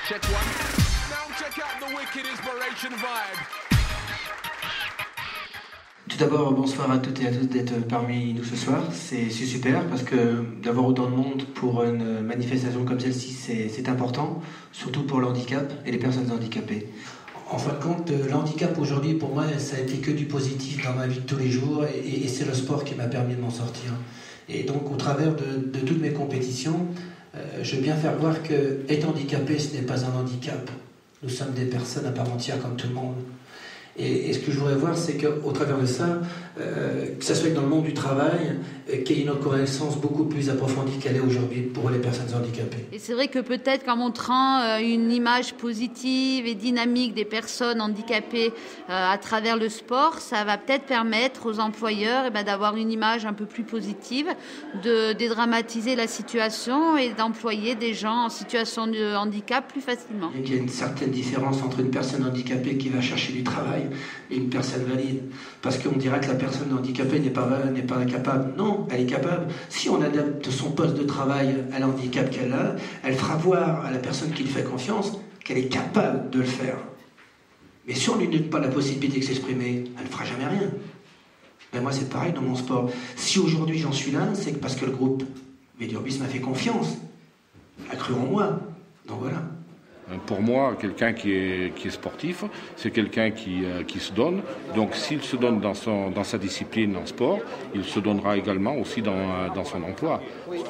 Check one. Now check out the wicked inspiration vibe. Tout d'abord, bonsoir à toutes et à tous d'être parmi nous ce soir. C'est super parce que d'avoir autant de monde pour une manifestation comme celle-ci, c'est important, surtout pour le handicap et les personnes handicapées. En fin de compte, l'handicap aujourd'hui, pour moi, ça a été que du positif dans ma vie de tous les jours et c'est le sport qui m'a permis de m'en sortir. Et donc, au travers de toutes mes compétitions, je veux bien faire voir que être handicapé, ce n'est pas un handicap. Nous sommes des personnes à part entière comme tout le monde. Et ce que je voudrais voir, c'est qu'au travers de ça, que ça soit dans le monde du travail, qu'il y ait une reconnaissance beaucoup plus approfondie qu'elle est aujourd'hui pour les personnes handicapées. Et c'est vrai que peut-être qu'en montrant une image positive et dynamique des personnes handicapées à travers le sport, ça va peut-être permettre aux employeurs d'avoir une image un peu plus positive, de dédramatiser la situation et d'employer des gens en situation de handicap plus facilement. Il y a une certaine différence entre une personne handicapée qui va chercher du travail et une personne valide. Parce qu'on dirait que la personne handicapée n'est pas capable. Non, elle est capable. Si on adapte son poste de travail à l'handicap qu'elle a, elle fera voir à la personne qui lui fait confiance qu'elle est capable de le faire. Mais si on ne lui donne pas la possibilité de s'exprimer, elle ne fera jamais rien. Ben moi, c'est pareil dans mon sport. Si aujourd'hui j'en suis là, c'est parce que le groupe Védurbis m'a fait confiance, a cru en moi. Donc voilà. Pour moi, quelqu'un qui est sportif, c'est quelqu'un qui se donne. Donc s'il se donne dans sa discipline en sport, il se donnera également aussi dans son emploi.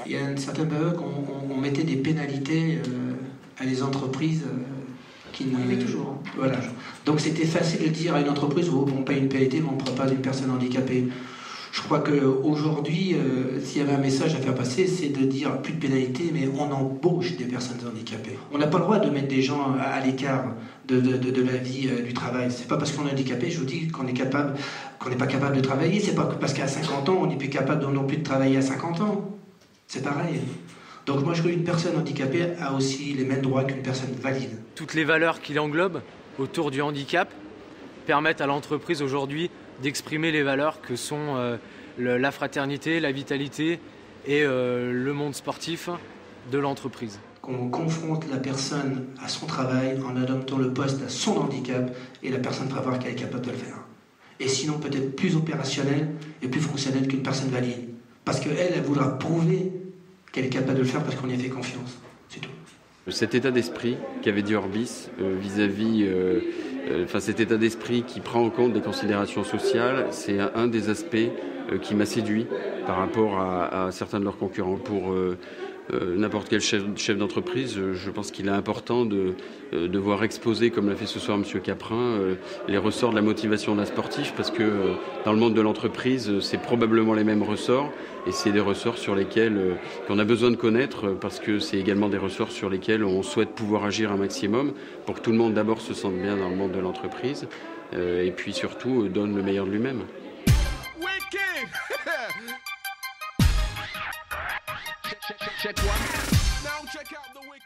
Il y a une certaine période qu'on mettait des pénalités à les entreprises qui ne... Mais toujours. Voilà. Donc c'était facile de dire à une entreprise, on paye une pénalité, mais on ne prend pas d'une personne handicapée. Je crois qu'aujourd'hui, s'il y avait un message à faire passer, c'est de dire plus de pénalité, mais on embauche des personnes handicapées. On n'a pas le droit de mettre des gens à l'écart de la vie du travail. C'est pas parce qu'on est handicapé, je vous dis, qu'on n'est pas capable de travailler. C'est pas parce qu'à 50 ans, on n'est plus capable non plus de travailler à 50 ans. C'est pareil. Donc moi, je crois qu'une personne handicapée a aussi les mêmes droits qu'une personne valide. Toutes les valeurs qu'il englobe autour du handicap permettent à l'entreprise aujourd'hui d'exprimer les valeurs que sont la fraternité, la vitalité et le monde sportif de l'entreprise. Qu'on confronte la personne à son travail en adaptant le poste à son handicap et la personne fera voir qu'elle est capable de le faire. Et sinon peut-être plus opérationnelle et plus fonctionnelle qu'une personne valide. Parce qu'elle, elle voudra prouver qu'elle est capable de le faire parce qu'on y a fait confiance. C'est tout. Cet état d'esprit qu'avait dit Orbis vis-à-vis... cet état d'esprit qui prend en compte des considérations sociales, c'est un des aspects qui m'a séduit par rapport à certains de leurs concurrents. Pour n'importe quel chef d'entreprise, je pense qu'il est important de voir exposer, comme l'a fait ce soir M. Caprin, les ressorts de la motivation d'un sportif, parce que dans le monde de l'entreprise, c'est probablement les mêmes ressorts, et c'est des ressorts sur lesquels qu'on a besoin de connaître, parce que c'est également des ressorts sur lesquels on souhaite pouvoir agir un maximum, pour que tout le monde d'abord se sente bien dans le monde de l'entreprise, et puis surtout donne le meilleur de lui-même. Check one. Now check out the wicked.